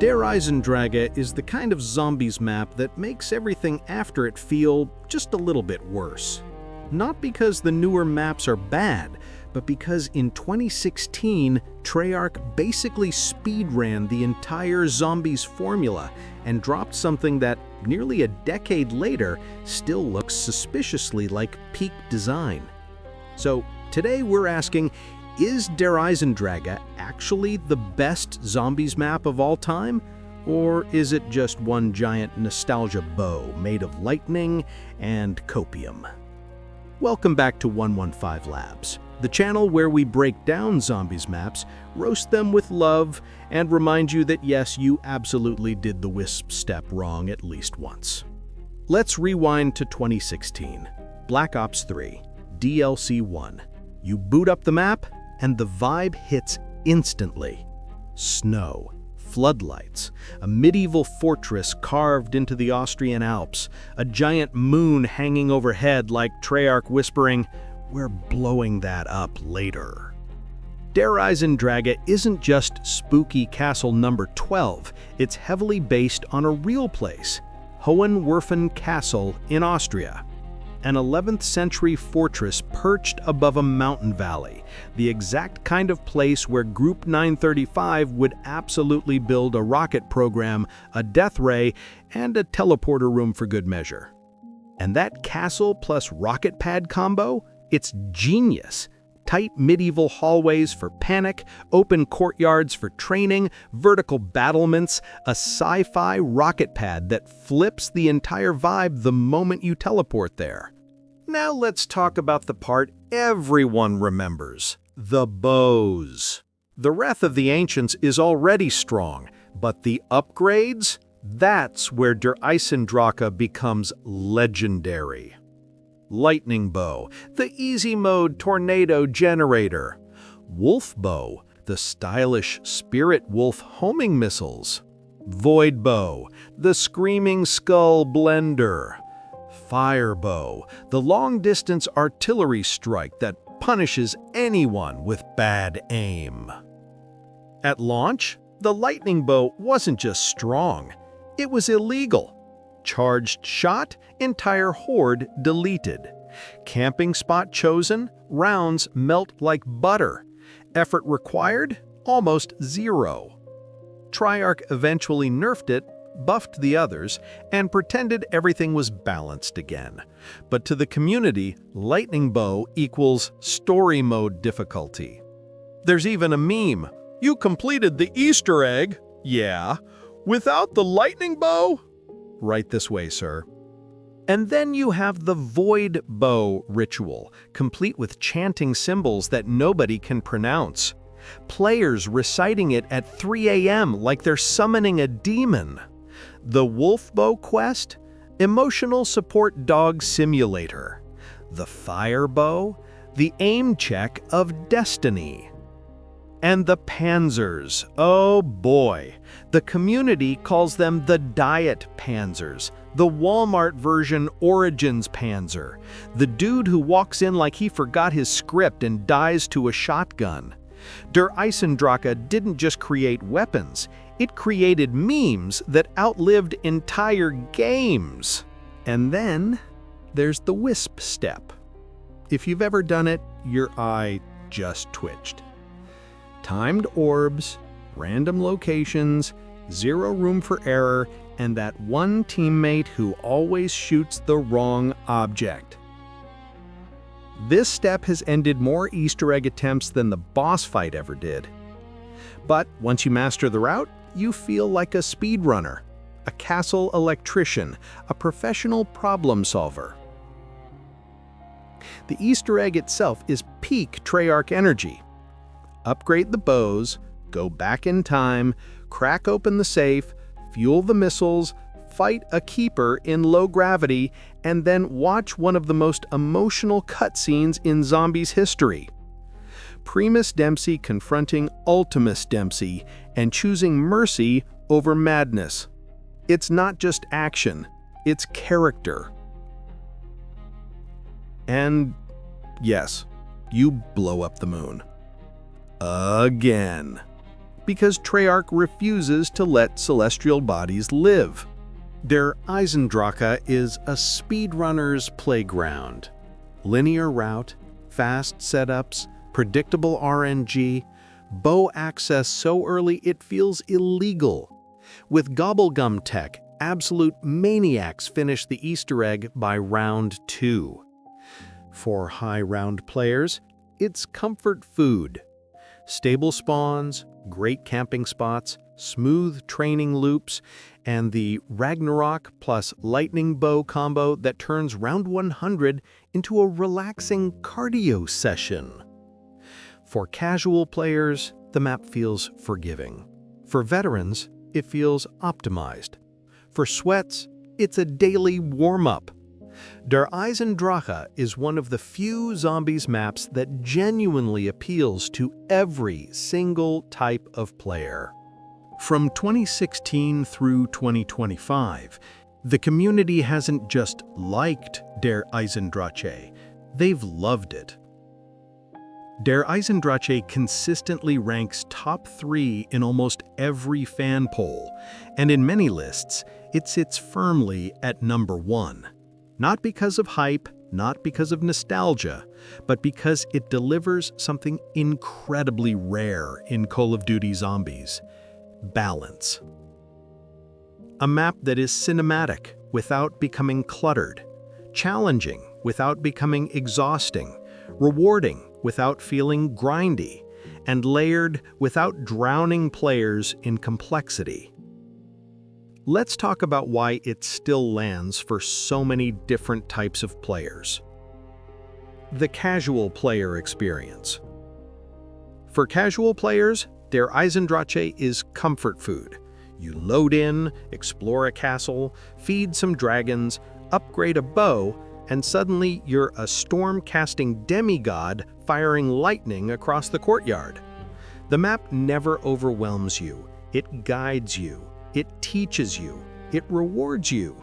Der Eisendrache is the kind of zombies map that makes everything after it feel just a little bit worse. Not because the newer maps are bad, but because in 2016, Treyarch basically speedran the entire zombies formula and dropped something that, nearly a decade later, still looks suspiciously like peak design. So today we're asking, is Der Eisendrache actually the best zombies map of all time? Or is it just one giant nostalgia bow made of lightning and copium? Welcome back to 115 Labs, the channel where we break down zombies maps, roast them with love, and remind you that yes, you absolutely did the Wisp Step wrong at least once. Let's rewind to 2016, Black Ops 3, DLC 1. You boot up the map, and the vibe hits instantly. Snow, floodlights, a medieval fortress carved into the Austrian Alps, a giant moon hanging overhead like Treyarch whispering, "We're blowing that up later." Der Eisendrache isn't just spooky castle number 12, it's heavily based on a real place, Hohenwerfen Castle in Austria. An 11th century fortress perched above a mountain valley, the exact kind of place where Group 935 would absolutely build a rocket program, a death ray, and a teleporter room for good measure. And that castle plus rocket pad combo? It's genius. Tight medieval hallways for panic, open courtyards for training, vertical battlements, a sci-fi rocket pad that flips the entire vibe the moment you teleport there. Now let's talk about the part everyone remembers, the bows. The Wrath of the Ancients is already strong, but the upgrades? That's where Der Eisendrache becomes legendary. Lightning Bow, the easy mode tornado generator. Wolf Bow, the stylish Spirit Wolf homing missiles. Void Bow, the screaming skull blender. Fire Bow, the long-distance artillery strike that punishes anyone with bad aim. At launch, the Lightning Bow wasn't just strong, it was illegal. Charged shot, entire horde deleted. Camping spot chosen, rounds melt like butter. Effort required, almost zero. Treyarch eventually nerfed it, buffed the others, and pretended everything was balanced again. But to the community, Lightning Bow equals story mode difficulty. There's even a meme. You completed the Easter egg. Yeah. Without the Lightning Bow? Right this way, sir. And then you have the Void Bow ritual, complete with chanting symbols that nobody can pronounce. Players reciting it at 3 a.m. like they're summoning a demon. The Wolf Bow quest? Emotional support dog simulator. The Fire Bow? The aim check of destiny. And the Panzers, oh boy. The community calls them the Diet Panzers, the Walmart version Origins Panzer, the dude who walks in like he forgot his script and dies to a shotgun. Der Eisendrache didn't just create weapons, it created memes that outlived entire games. And then there's the Wisp Step. If you've ever done it, your eye just twitched. Timed orbs, random locations, zero room for error, and that one teammate who always shoots the wrong object. This step has ended more Easter egg attempts than the boss fight ever did. But once you master the route, you feel like a speedrunner, a castle electrician, a professional problem solver. The Easter egg itself is peak Treyarch energy. Upgrade the bows, go back in time, crack open the safe, fuel the missiles, fight a keeper in low gravity, and then watch one of the most emotional cutscenes in zombies history. Primus Dempsey confronting Ultimus Dempsey and choosing mercy over madness. It's not just action, it's character. And yes, you blow up the moon. Again. because Treyarch refuses to let celestial bodies live. Der Eisendrache is a speedrunner's playground. Linear route, fast setups, predictable RNG, bow access so early it feels illegal. With Gobblegum tech, absolute maniacs finish the Easter egg by round 2. For high-round players, it's comfort food. Stable spawns, great camping spots, smooth training loops, and the Ragnarok plus lightning bow combo that turns round 100 into a relaxing cardio session. For casual players, the map feels forgiving. For veterans, it feels optimized. For sweats, it's a daily warm-up. Der Eisendrache is one of the few zombies maps that genuinely appeals to every single type of player. From 2016 through 2025, the community hasn't just liked Der Eisendrache, they've loved it. Der Eisendrache consistently ranks top 3 in almost every fan poll, and in many lists, it sits firmly at number 1. Not because of hype, not because of nostalgia, but because it delivers something incredibly rare in Call of Duty Zombies: balance. A map that is cinematic without becoming cluttered, challenging without becoming exhausting, rewarding without feeling grindy, and layered without drowning players in complexity. Let's talk about why it still lands for so many different types of players. The casual player experience. For casual players, Der Eisendrache is comfort food. You load in, explore a castle, feed some dragons, upgrade a bow, and suddenly you're a storm-casting demigod firing lightning across the courtyard. The map never overwhelms you. It guides you. It teaches you. It rewards you.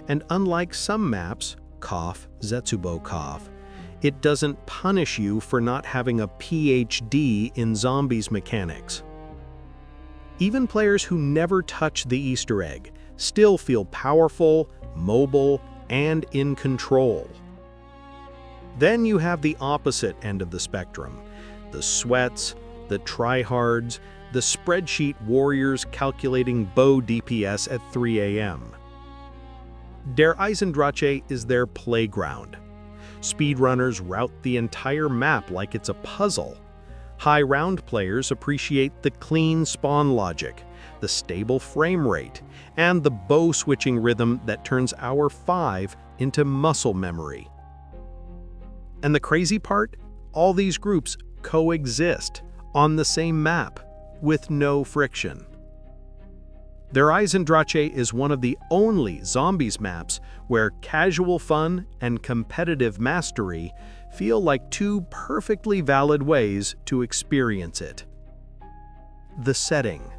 And unlike some maps, Zetsubo cough, it doesn't punish you for not having a PhD in zombies mechanics. Even players who never touch the Easter egg still feel powerful, mobile, and in control. Then you have the opposite end of the spectrum: the sweats, the tryhards, the spreadsheet warriors calculating bow DPS at 3 a.m. Der Eisendrache is their playground. Speedrunners route the entire map like it's a puzzle. High-round players appreciate the clean spawn logic, the stable frame rate, and the bow-switching rhythm that turns Hour 5 into muscle memory. And the crazy part? All these groups coexist on the same map, with no friction. Der Eisendrache is one of the only zombies maps where casual fun and competitive mastery feel like two perfectly valid ways to experience it. The setting.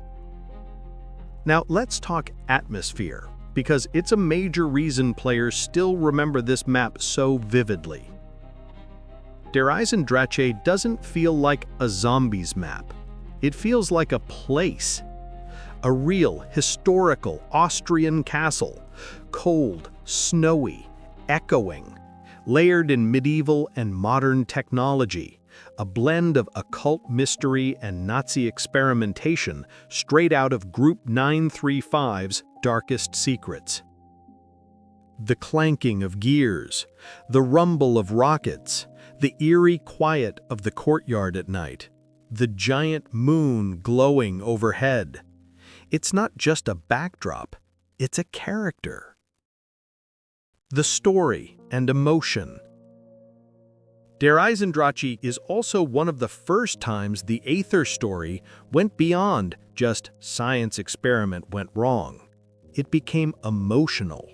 Now let's talk atmosphere, because it's a major reason players still remember this map so vividly. Der Eisendrache doesn't feel like a zombies map. It feels like a place. A real, historical Austrian castle, cold, snowy, echoing, layered in medieval and modern technology, a blend of occult mystery and Nazi experimentation straight out of Group 935's Darkest Secrets. The clanking of gears, the rumble of rockets, the eerie quiet of the courtyard at night, the giant moon glowing overhead. It's not just a backdrop, it's a character. The story and emotion. Der Eisendrache is also one of the first times the Aether story went beyond just science experiment went wrong. It became emotional.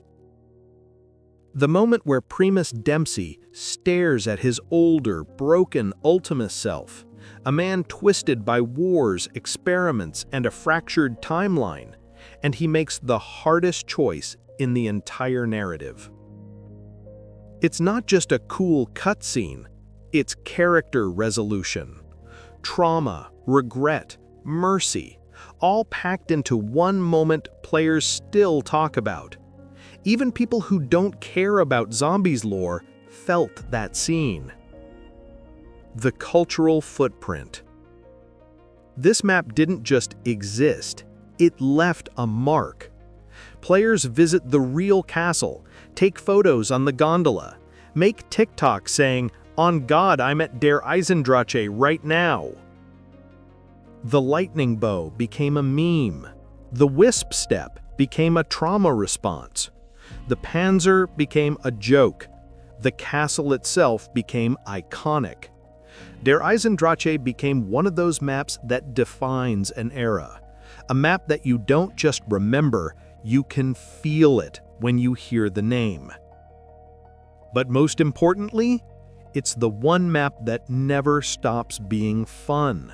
The moment where Primus Dempsey stares at his older, broken Ultima self, a man twisted by wars, experiments, and a fractured timeline, and he makes the hardest choice in the entire narrative. It's not just a cool cutscene, it's character resolution. Trauma, regret, mercy, all packed into one moment players still talk about. Even people who don't care about zombies lore felt that scene. The cultural footprint. This map didn't just exist, it left a mark. Players visit the real castle, take photos on the gondola, make TikTok saying, "On God, I'm at Der Eisendrache right now." The lightning bow became a meme. The Wisp Step became a trauma response. The Panzer became a joke. The castle itself became iconic. Der Eisendrache became one of those maps that defines an era. A map that you don't just remember, you can feel it when you hear the name. But most importantly, it's the one map that never stops being fun.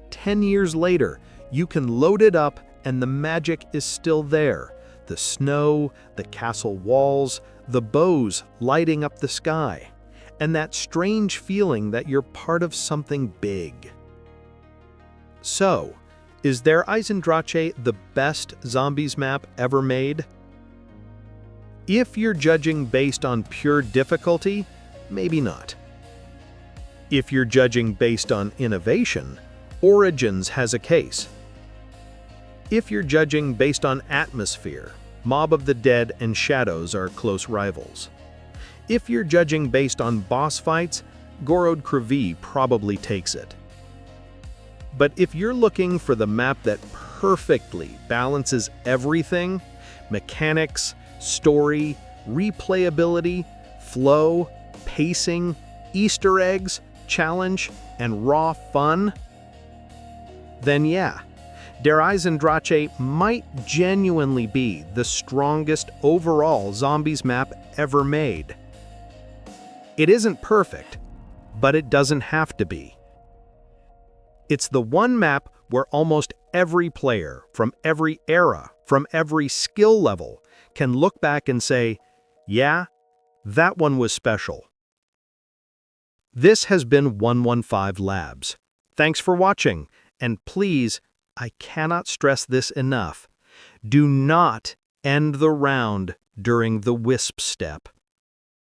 10 years later, you can load it up and the magic is still there. The snow, the castle walls, the bows lighting up the sky, and that strange feeling that you're part of something big. So, is Der Eisendrache the best zombies map ever made? If you're judging based on pure difficulty, maybe not. If you're judging based on innovation, Origins has a case. If you're judging based on atmosphere, Mob of the Dead and Shadows are close rivals. If you're judging based on boss fights, Gorod Krivi probably takes it. But if you're looking for the map that perfectly balances everything, mechanics, story, replayability, flow, pacing, Easter eggs, challenge, and raw fun, then yeah, Der Eisendrache might genuinely be the strongest overall zombies map ever made. It isn't perfect, but it doesn't have to be. It's the one map where almost every player, from every era, from every skill level, can look back and say, yeah, that one was special. This has been 115 Labs. Thanks for watching, and please, I cannot stress this enough, do not end the round during the Wisp Step.